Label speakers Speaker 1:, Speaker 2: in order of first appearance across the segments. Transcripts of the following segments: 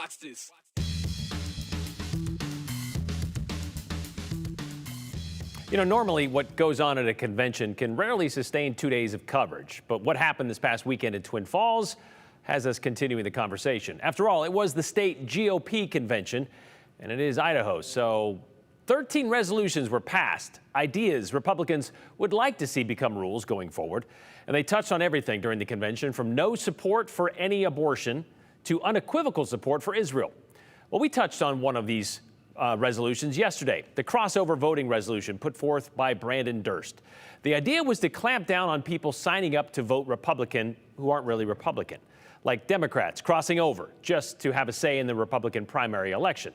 Speaker 1: Watch this.
Speaker 2: You know, normally what goes on at a convention can rarely sustain 2 days of coverage. But what happened this past weekend in Twin Falls has us continuing the conversation. After all, it was the state GOP convention, and it is Idaho. So 13 resolutions were passed, ideas Republicans would like to see become rules going forward. And they touched on everything during the convention, from no support for any abortion to unequivocal support for Israel. Well, we touched on one of these resolutions yesterday, the crossover voting resolution put forth by Brandon Durst. The idea was to clamp down on people signing up to vote Republican who aren't really Republican, like Democrats crossing over just to have a say in the Republican primary election.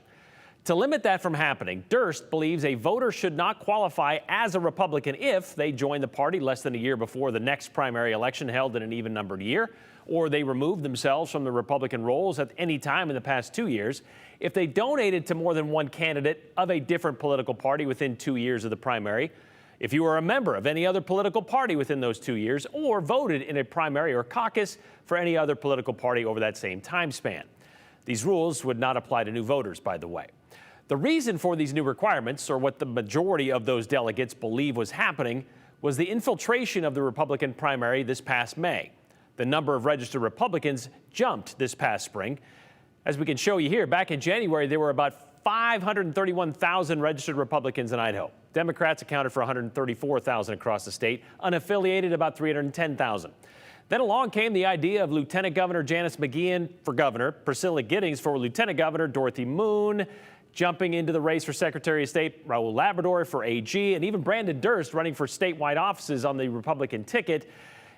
Speaker 2: To limit that from happening, Durst believes a voter should not qualify as a Republican if they join the party less than a year before the next primary election held in an even-numbered year, or they remove themselves from the Republican rolls at any time in the past 2 years, if they donated to more than one candidate of a different political party within 2 years of the primary, if you were a member of any other political party within those 2 years, or voted in a primary or caucus for any other political party over that same time span. These rules would not apply to new voters, by the way. The reason for these new requirements, or what the majority of those delegates believe was happening, was the infiltration of the Republican primary this past May. The number of registered Republicans jumped this past spring. As we can show you here, back in January, there were about 531,000 registered Republicans in Idaho. Democrats accounted for 134,000 across the state, unaffiliated about 310,000. Then along came the idea of Lieutenant Governor Janice McGeehan for governor, Priscilla Giddings for lieutenant governor, Dorothy Moon jumping into the race for Secretary of State, Raul Labrador for AG, and even Brandon Durst running for statewide offices on the Republican ticket.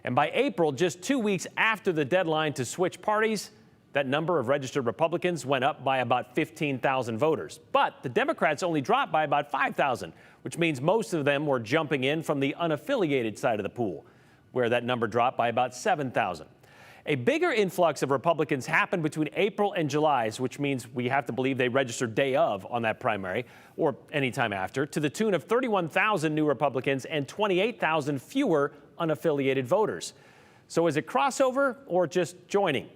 Speaker 2: And by April, just 2 weeks after the deadline to switch parties, that number of registered Republicans went up by about 15,000 voters. But the Democrats only dropped by about 5,000, which means most of them were jumping in from the unaffiliated side of the pool, where that number dropped by about 7,000. A bigger influx of Republicans happened between April and July, which means we have to believe they registered day of on that primary or anytime after, to the tune of 31,000 new Republicans and 28,000 fewer unaffiliated voters. So is it crossover or just joining?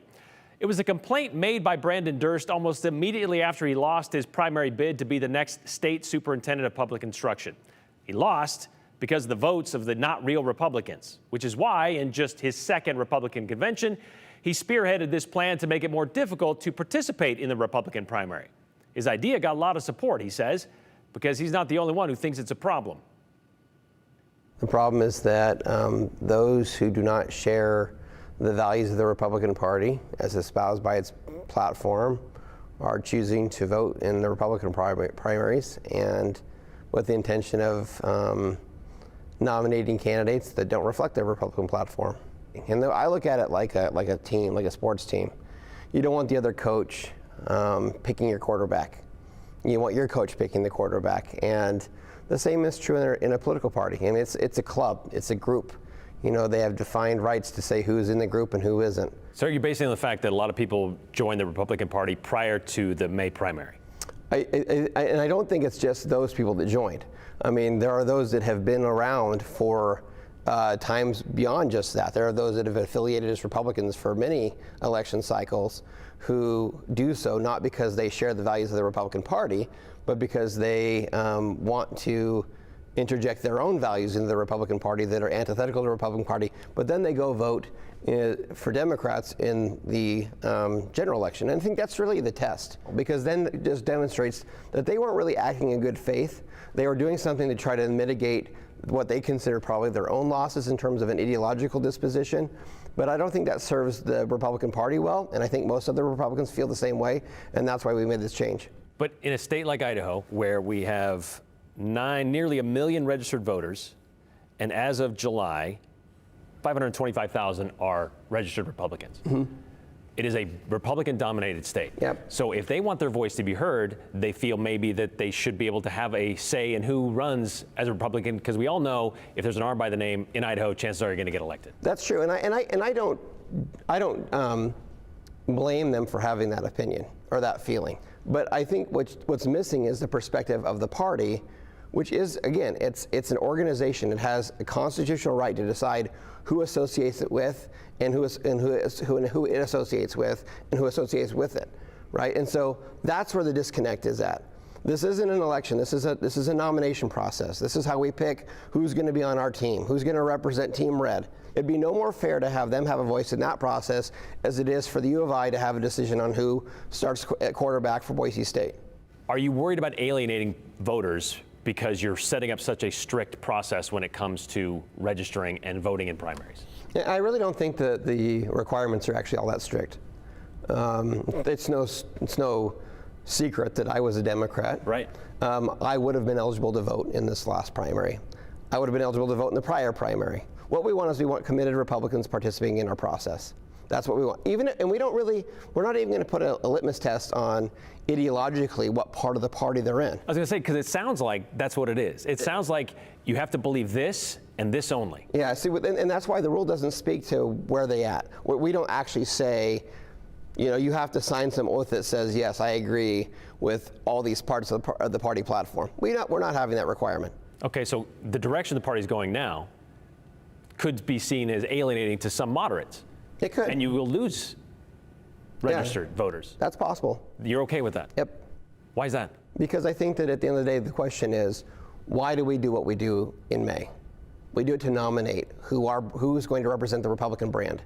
Speaker 2: It was a complaint made by Brandon Durst almost immediately after he lost his primary bid to be the next state superintendent of public instruction. He lost because of the votes of the not real Republicans, which is why in just his second Republican convention, he spearheaded this plan to make it more difficult to participate in the Republican primary. His idea got a lot of support, he says, because he's not the only one who thinks it's a problem.
Speaker 3: The problem is that those who do not share the values of the Republican Party, as espoused by its platform, are choosing to vote in the Republican primaries, and with the intention of nominating candidates that don't reflect their Republican platform. And I look at it like a team, like a sports team. You don't want the other coach picking your quarterback. You want your coach picking the quarterback. And the same is true in a political party. I mean, it's a club, it's a group. You know, they have defined rights to say who's in the group and who isn't.
Speaker 2: So are you basing on the fact that a lot of people joined the Republican Party prior to the May primary?
Speaker 3: And I don't think it's just those people that joined. I mean, there are those that have been around for times beyond just that. There are those that have affiliated as Republicans for many election cycles who do so not because they share the values of the Republican Party, but because they want to interject their own values into the Republican Party that are antithetical to the Republican Party, but then they go vote for Democrats in the general election. And I think that's really the test, because then it just demonstrates that they weren't really acting in good faith. They were doing something to try to mitigate what they consider probably their own losses in terms of an ideological disposition. But I don't think that serves the Republican Party well, and I think most other Republicans feel the same way, and that's why we made this change.
Speaker 2: But in a state like Idaho, where we have nearly 1 million registered voters, and as of July, 525,000 are registered Republicans. Mm-hmm. It is a Republican-dominated state.
Speaker 3: Yep.
Speaker 2: So if they want their voice to be heard, they feel maybe that they should be able to have a say in who runs as a Republican, because we all know if there's an R by the name in Idaho, chances are you're going to get elected.
Speaker 3: That's true, and I don't blame them for having that opinion or that feeling. But I think what's missing is the perspective of the party, which is, again, it's an organization. It has a constitutional right to decide who associates it with and who it associates with and who associates with it, right? And so that's where the disconnect is at. This isn't an election. This is a nomination process. This is how we pick who's going to be on our team, who's going to represent Team Red. It'd be no more fair to have them have a voice in that process as it is for the U of I to have a decision on who starts at quarterback for Boise State.
Speaker 2: Are you worried about alienating voters because you're setting up such a strict process when it comes to registering and voting in primaries?
Speaker 3: I really don't think that the requirements are actually all that strict. It's no secret that I was a Democrat.
Speaker 2: Right.
Speaker 3: I would have been eligible to vote in this last primary. I would have been eligible to vote in the prior primary. What we want is we want committed Republicans participating in our process. That's what we want. We're not even going to put a litmus test on ideologically what part of the party they're in.
Speaker 2: I was going to say, because it sounds like that's what it is. It sounds like you have to believe this and this only.
Speaker 3: Yeah, see, and that's why the rule doesn't speak to where they at. We don't actually say, you have to sign some oath that says, yes, I agree with all these parts of the party platform. We're not having that requirement.
Speaker 2: Okay, so the direction the party's going now could be seen as alienating to some moderates.
Speaker 3: It could.
Speaker 2: And you will lose registered voters.
Speaker 3: That's possible.
Speaker 2: You're okay with that?
Speaker 3: Yep.
Speaker 2: Why is that?
Speaker 3: Because I think that at the end of the day, the question is, why do we do what we do in May? We do it to nominate who's going to represent the Republican brand.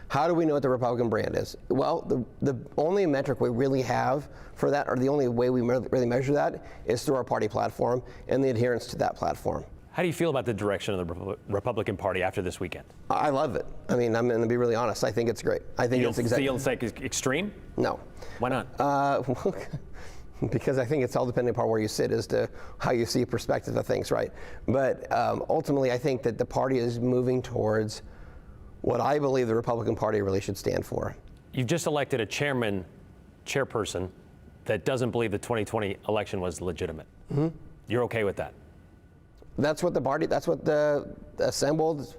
Speaker 3: How do we know what the Republican brand is? Well, the only metric we really have for that, or the only way we really measure that, is through our party platform and the adherence to that platform.
Speaker 2: How do you feel about the direction of the Republican Party after this weekend?
Speaker 3: I love it. I mean, I'm going to be really honest. I think it's great. I think it's exactly.
Speaker 2: You feel it's like extreme?
Speaker 3: No.
Speaker 2: Why not?
Speaker 3: Because I think it's all dependent upon where you sit as to how you see perspective of things, right? But ultimately, I think that the party is moving towards what I believe the Republican Party really should stand for.
Speaker 2: You've just elected a chairperson that doesn't believe the 2020 election was legitimate. Mm-hmm. You're okay with that?
Speaker 3: That's what the assembled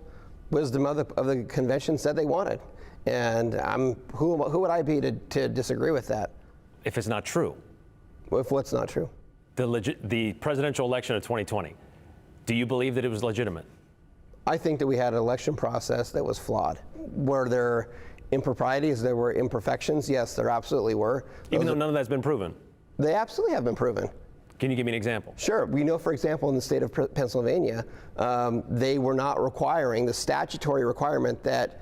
Speaker 3: wisdom of the convention said they wanted. And who would I be to disagree with that?
Speaker 2: If it's not true.
Speaker 3: If what's not true?
Speaker 2: The presidential election of 2020, do you believe that it was legitimate?
Speaker 3: I think that we had an election process that was flawed. Were there improprieties? There were imperfections? Yes, there absolutely were.
Speaker 2: Even though none of that's been proven?
Speaker 3: They absolutely have been proven.
Speaker 2: Can you give me an example?
Speaker 3: Sure. We know, for example, in the state of Pennsylvania, they were not requiring the statutory requirement that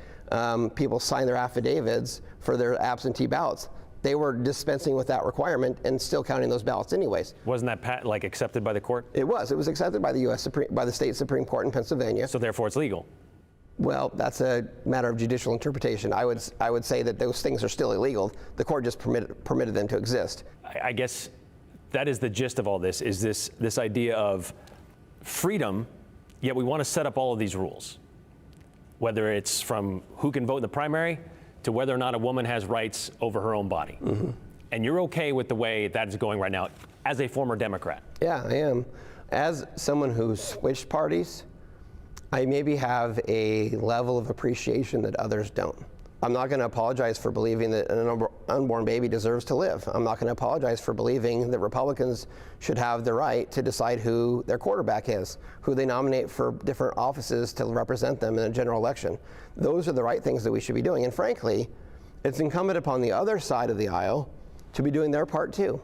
Speaker 3: people sign their affidavits for their absentee ballots. They were dispensing with that requirement and still counting those ballots anyways.
Speaker 2: Wasn't that accepted by the court?
Speaker 3: It was. It was accepted by the state Supreme Court in Pennsylvania.
Speaker 2: So therefore it's legal.
Speaker 3: Well, that's a matter of judicial interpretation. I would say that those things are still illegal. The court just permitted them to exist.
Speaker 2: I guess that is the gist of all this, is this idea of freedom, yet we want to set up all of these rules. Whether it's from who can vote in the primary to whether or not a woman has rights over her own body. Mm-hmm. And you're okay with the way that is going right now as a former Democrat?
Speaker 3: Yeah, I am. As someone who's switched parties, I maybe have a level of appreciation that others don't. I'm not going to apologize for believing that an unborn baby deserves to live. I'm not going to apologize for believing that Republicans should have the right to decide who their quarterback is, who they nominate for different offices to represent them in a general election. Those are the right things that we should be doing. And frankly, it's incumbent upon the other side of the aisle to be doing their part too.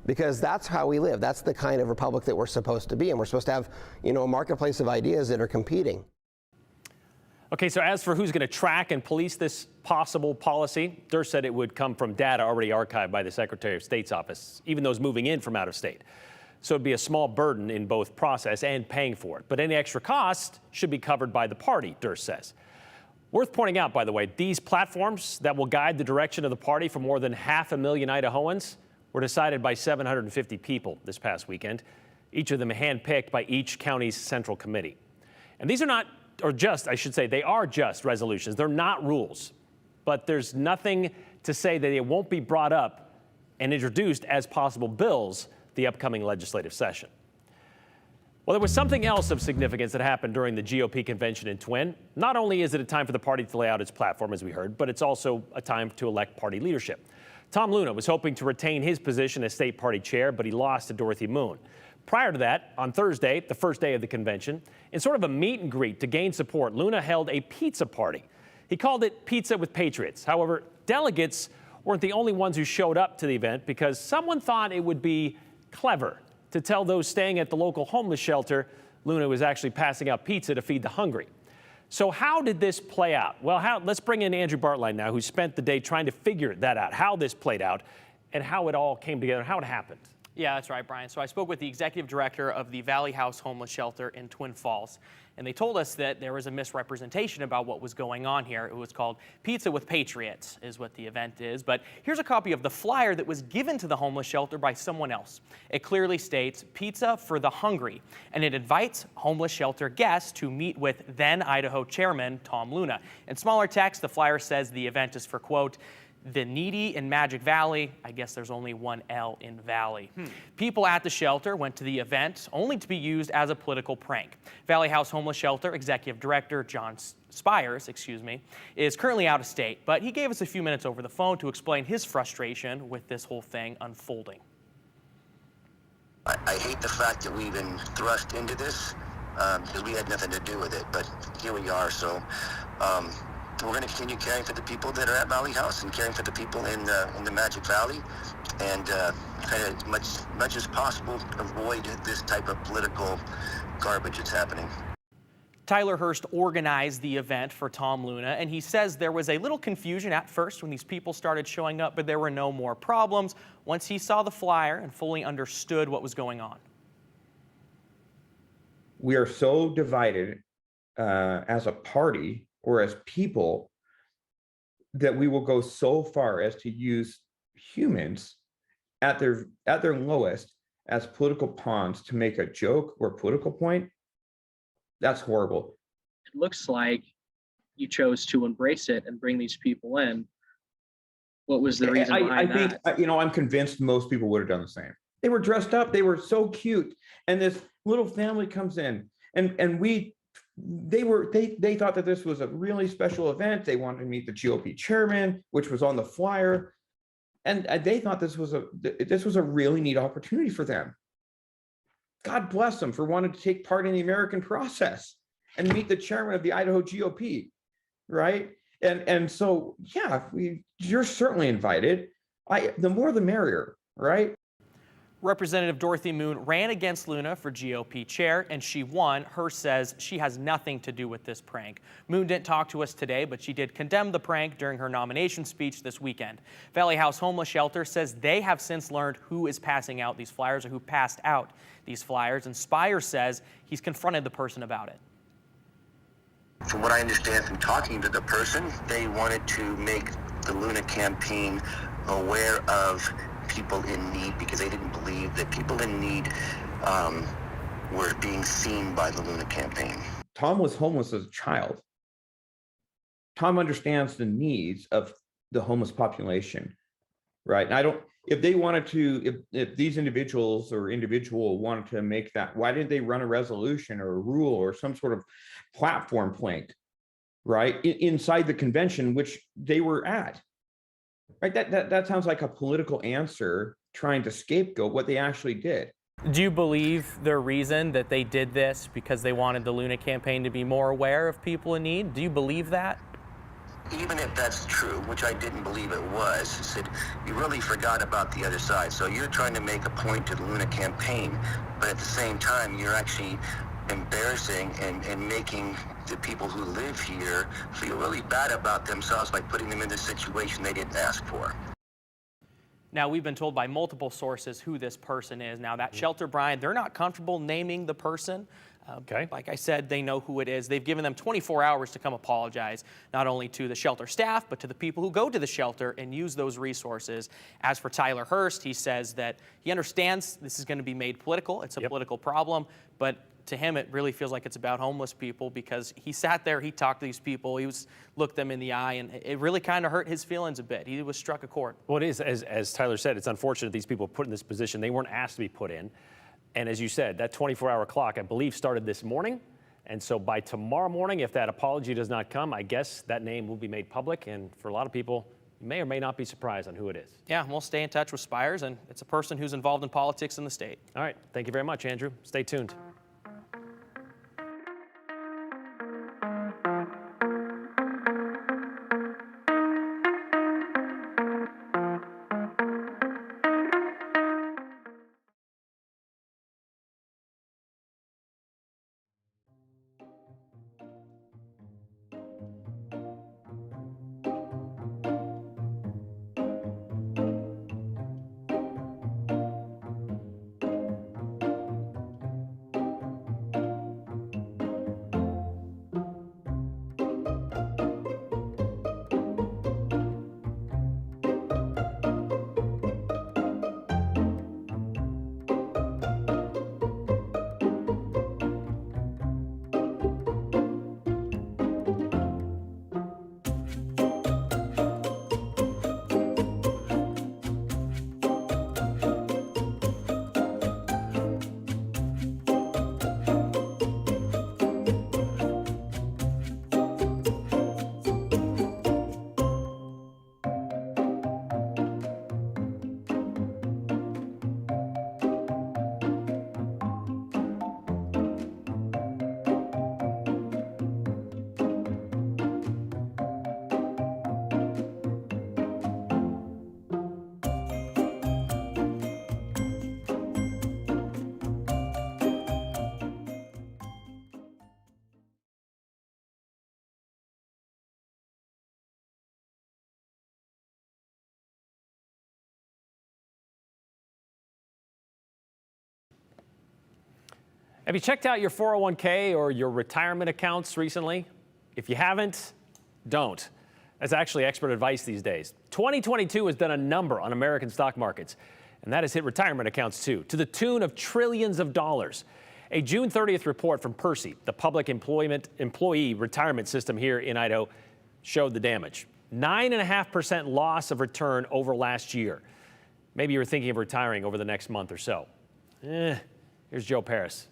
Speaker 3: Because that's how we live. That's the kind of republic that we're supposed to be. And we're supposed to have, a marketplace of ideas that are competing.
Speaker 2: Okay, so as for who's going to track and police this possible policy, Durst said it would come from data already archived by the Secretary of State's office, even those moving in from out of state. So it'd be a small burden in both process and paying for it. But any extra cost should be covered by the party, Durst says. Worth pointing out, by the way, these platforms that will guide the direction of the party for more than 500,000 Idahoans were decided by 750 people this past weekend, each of them handpicked by each county's central committee. And these are not, they are just resolutions. They're not rules. But there's nothing to say that it won't be brought up and introduced as possible bills the upcoming legislative session. Well, there was something else of significance that happened during the GOP convention in Twin. Not only is it a time for the party to lay out its platform, as we heard, but it's also a time to elect party leadership. Tom Luna was hoping to retain his position as state party chair, but he lost to Dorothy Moon. Prior to that, on Thursday, the first day of the convention, in sort of a meet and greet to gain support, Luna held a pizza party. He called it Pizza with Patriots. However, delegates weren't the only ones who showed up to the event because someone thought it would be clever to tell those staying at the local homeless shelter Luna was actually passing out pizza to feed the hungry. So how did this play out? Well, let's bring in Andrew Bartline now, who spent the day trying to figure that out, how this played out and how it all came together, how it happened.
Speaker 1: Yeah, that's right, Brian. So I spoke with the executive director of the Valley House Homeless Shelter in Twin Falls, and they told us that there was a misrepresentation about what was going on here. It was called Pizza with Patriots is what the event is, but here's a copy of the flyer that was given to the homeless shelter by someone else. It clearly states Pizza for the Hungry, and it invites homeless shelter guests to meet with then Idaho Chairman Tom Luna. In smaller text, the flyer says the event is for, quote, the needy in Magic Valley. I guess there's only one L in Valley. People at the shelter went to the event only to be used as a political prank. Valley House Homeless Shelter Executive Director John Spires, is currently out of state, but he gave us a few minutes over the phone to explain his frustration with this whole thing unfolding.
Speaker 4: I hate the fact that we've been thrust into this because we had nothing to do with it, but here we are. So we're going to continue caring for the people that are at Valley House and caring for the people in the Magic Valley, and try to, as much as possible, avoid this type of political garbage that's happening.
Speaker 1: Tyler Hurst organized the event for Tom Luna, and he says there was a little confusion at first when these people started showing up, but there were no more problems once he saw the flyer and fully understood what was going on.
Speaker 5: We are so divided as a party or as people that we will go so far as to use humans at their lowest as political pawns to make a joke or political point. That's horrible.
Speaker 6: It looks like you chose to embrace it and bring these people in. What was the reason behind that?
Speaker 5: I think, I'm convinced most people would have done the same. They were dressed up, they were so cute, and this little family comes in, and they thought that this was a really special event. They wanted to meet the GOP chairman, which was on the flyer, and they thought this was a really neat opportunity for them. God bless them for wanting to take part in the American process and meet the chairman of the Idaho GOP, right? And so, yeah, you're certainly invited. The more the merrier, right?
Speaker 1: Representative Dorothy Moon ran against Luna for GOP chair, and she won. Hurst says she has nothing to do with this prank. Moon didn't talk to us today, but she did condemn the prank during her nomination speech this weekend. Valley House Homeless Shelter says they have since learned who is passing out these flyers or who passed out these flyers, and Spires says he's confronted the person about it.
Speaker 4: From what I understand from talking to the person, they wanted to make the Luna campaign aware of people in need because they didn't believe that people in need were being seen by the Luna campaign.
Speaker 5: Tom was homeless as a child. Tom understands the needs of the homeless population, right? And if they wanted to, if these individuals or individual wanted to make that, why didn't they run a resolution or a rule or some sort of platform plank, right? Inside the convention, which they were at. Right, that sounds like a political answer trying to scapegoat what they actually did.
Speaker 1: Do you believe their reason that they did this because they wanted the Luna campaign to be more aware of people in need? Do you believe that?
Speaker 4: Even if that's true, which I didn't believe it was, said you really forgot about the other side. So you're trying to make a point to the Luna campaign, but at the same time, you're actually embarrassing and making the people who live here feel really bad about themselves by putting them in a situation they didn't ask for.
Speaker 1: Now, we've been told by multiple sources who this person is. Now, that shelter, Brian, they're not comfortable naming the person.
Speaker 2: Okay.
Speaker 1: Like I said, they know who it is. They've given them 24 hours to come apologize, not only to the shelter staff, but to the people who go to the shelter and use those resources. As for Tyler Hurst, he says that he understands this is going to be made political. It's a political problem, but to him, it really feels like it's about homeless people because he sat there, he talked to these people, looked them in the eye, and it really kind of hurt his feelings a bit. He was struck a chord.
Speaker 2: Well, it is, as Tyler said, it's unfortunate these people were put in this position. They weren't asked to be put in. And as you said, that 24-hour clock, I believe, started this morning. And so by tomorrow morning, if that apology does not come, I guess that name will be made public. And for a lot of people, you may or may not be surprised on who it is.
Speaker 1: Yeah, we'll stay in touch with Spires, and it's a person who's involved in politics in the state.
Speaker 2: All right. Thank you very much, Andrew. Stay tuned. Have you checked out your 401k or your retirement accounts recently? If you haven't, don't. That's actually expert advice these days. 2022 has done a number on American stock markets, and that has hit retirement accounts too, to the tune of trillions of dollars. A June 30th report from PERSI, the public employee retirement system here in Idaho, showed the damage. 9.5% loss of return over last year. Maybe you're thinking of retiring over the next month or so. Here's Joe Paris.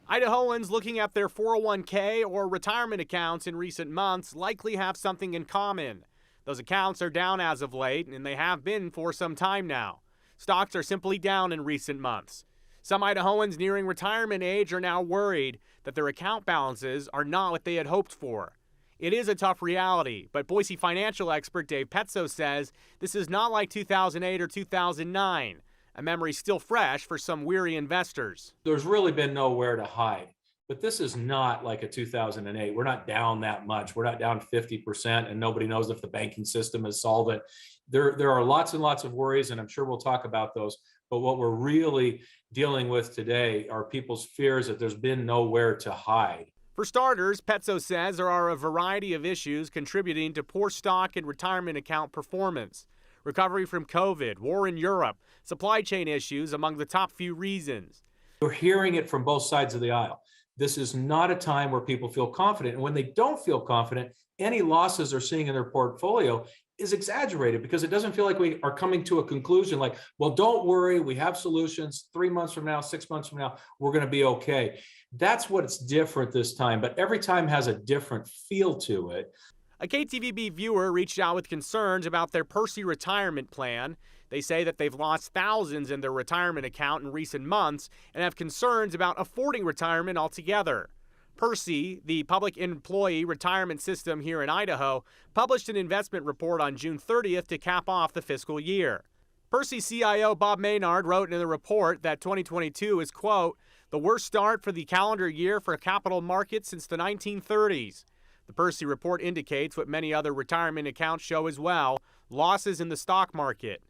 Speaker 7: Idahoans looking at their 401k or retirement accounts in recent months likely have something in common. Those accounts are down as of late, and they have been for some time now. Stocks are simply down in recent months. Some Idahoans nearing retirement age are now worried that their account balances are not what they had hoped for. It is a tough reality, but Boise financial expert Dave Petzo says this is not like 2008 or 2009. A memory still fresh for some weary investors.
Speaker 8: There's really been nowhere to hide, but this is not like a 2008. We're not down that much. We're not down 50%, and nobody knows if the banking system is solvent. There are lots and lots of worries, and I'm sure we'll talk about those. But what we're really dealing with today are people's fears that there's been nowhere to hide.
Speaker 7: For starters, Petzo says there are a variety of issues contributing to poor stock and retirement account performance. Recovery from COVID, war in Europe, supply chain issues among the top few reasons.
Speaker 8: We're hearing it from both sides of the aisle. This is not a time where people feel confident. And when they don't feel confident, any losses they're seeing in their portfolio is exaggerated because it doesn't feel like we are coming to a conclusion like, well, don't worry, we have solutions. 3 months from now, 6 months from now, we're going to be okay. That's what's different this time, but every time has a different feel to it.
Speaker 7: A KTVB viewer reached out with concerns about their PERSI retirement plan. They say that they've lost thousands in their retirement account in recent months and have concerns about affording retirement altogether. PERSI, the public employee retirement system here in Idaho, published an investment report on June 30th to cap off the fiscal year. PERSI CIO Bob Maynard wrote in the report that 2022 is, quote, the worst start for the calendar year for capital markets since the 1930s. The PERSI report indicates what many other retirement accounts show as well, losses in the stock market.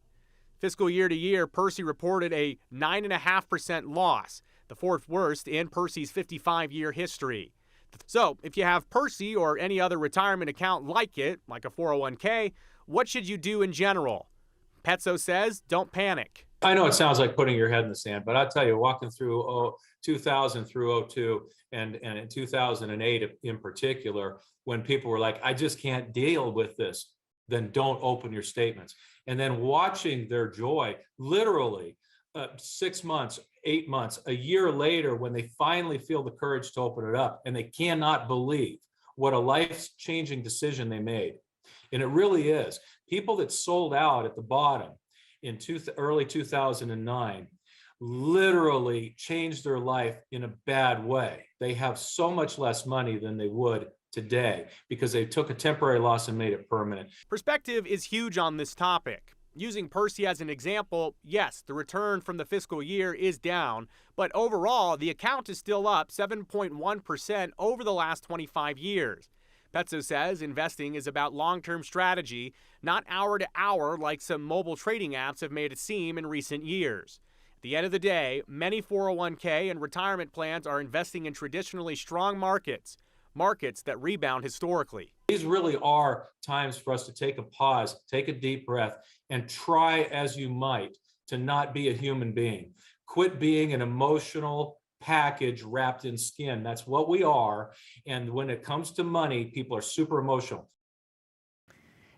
Speaker 7: Fiscal year to year, PERSI reported a 9.5% loss, the fourth worst in PERSI's 55-year history. So, if you have PERSI or any other retirement account like it, like a 401k, what should you do in general? Petzo says, don't panic.
Speaker 8: I know it sounds like putting your head in the sand, but I'll tell you, walking through 2000 through 02 and in 2008 in particular, when people were like, I just can't deal with this, then don't open your statements. And then watching their joy, literally 6 months, 8 months, a year later, when they finally feel the courage to open it up and they cannot believe what a life-changing decision they made. And it really is. People that sold out at the bottom in early 2009 literally changed their life in a bad way. They have so much less money than they would today because they took a temporary loss and made it permanent.
Speaker 7: Perspective is huge on this topic. Using PERSI as an example, yes, the return from the fiscal year is down, but overall, the account is still up 7.1% over the last 25 years. Petzo says investing is about long-term strategy, not hour to hour like some mobile trading apps have made it seem in recent years. At the end of the day, many 401k and retirement plans are investing in traditionally strong markets that rebound historically.
Speaker 8: These really are times for us to take a pause, take a deep breath, and try as you might to not be a human being. Quit being an emotional package wrapped in skin. That's what we are. And when it comes to money, people are super emotional.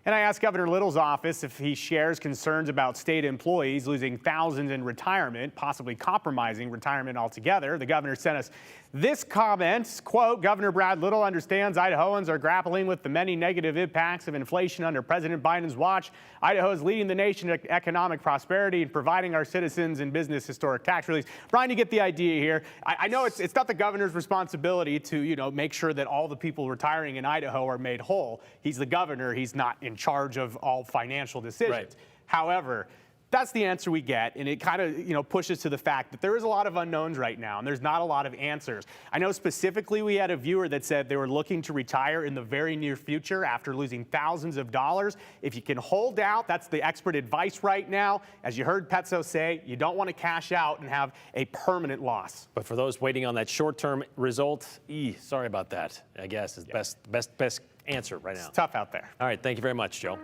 Speaker 7: And I asked Governor Little's office if he shares concerns about state employees losing thousands in retirement, possibly compromising retirement altogether. The governor sent us this comment, quote, Governor Brad Little understands Idahoans are grappling with the many negative impacts of inflation under President Biden's watch. Idaho is leading the nation to economic prosperity and providing our citizens and business historic tax relief. Brian, you get the idea here. I know it's not the governor's responsibility to, make sure that all the people retiring in Idaho are made whole. He's the governor. He's not in charge of all financial decisions. Right. However, That's the answer we get, and it kind of pushes to the fact that there is a lot of unknowns right now, and there's not a lot of answers. I know specifically we had a viewer that said they were looking to retire in the very near future after losing thousands of dollars. If you can hold out, that's the expert advice right now. As you heard Petso say, you don't want to cash out and have a permanent loss.
Speaker 2: But for those waiting on that short-term result, sorry about that, I guess is the best answer right now.
Speaker 7: It's tough out there.
Speaker 2: All right, thank you very much, Joe.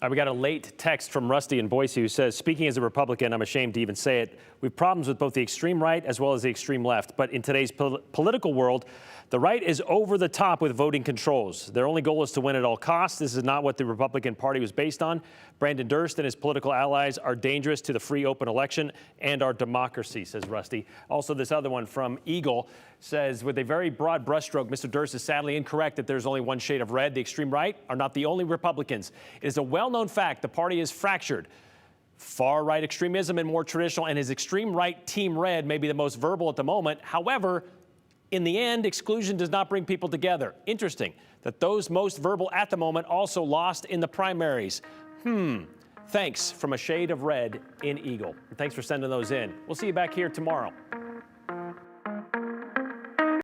Speaker 2: We got a late text from Rusty in Boise who says, speaking as a Republican, I'm ashamed to even say it, we have problems with both the extreme right as well as the extreme left. But in today's political world, the right is over the top with voting controls. Their only goal is to win at all costs. This is not what the Republican Party was based on. Brandon Durst and his political allies are dangerous to the free, open election and our democracy, says Rusty. Also, this other one from Eagle says, with a very broad brushstroke, Mr. Durst is sadly incorrect that there's only one shade of red. The extreme right are not the only Republicans. It is a well-known fact the party is fractured. Far-right extremism and more traditional, and his extreme right Team Red may be the most verbal at the moment. However, in the end, exclusion does not bring people together. Interesting that those most verbal at the moment also lost in the primaries. Thanks from a shade of red in Eagle. And thanks for sending those in. We'll see you back here tomorrow.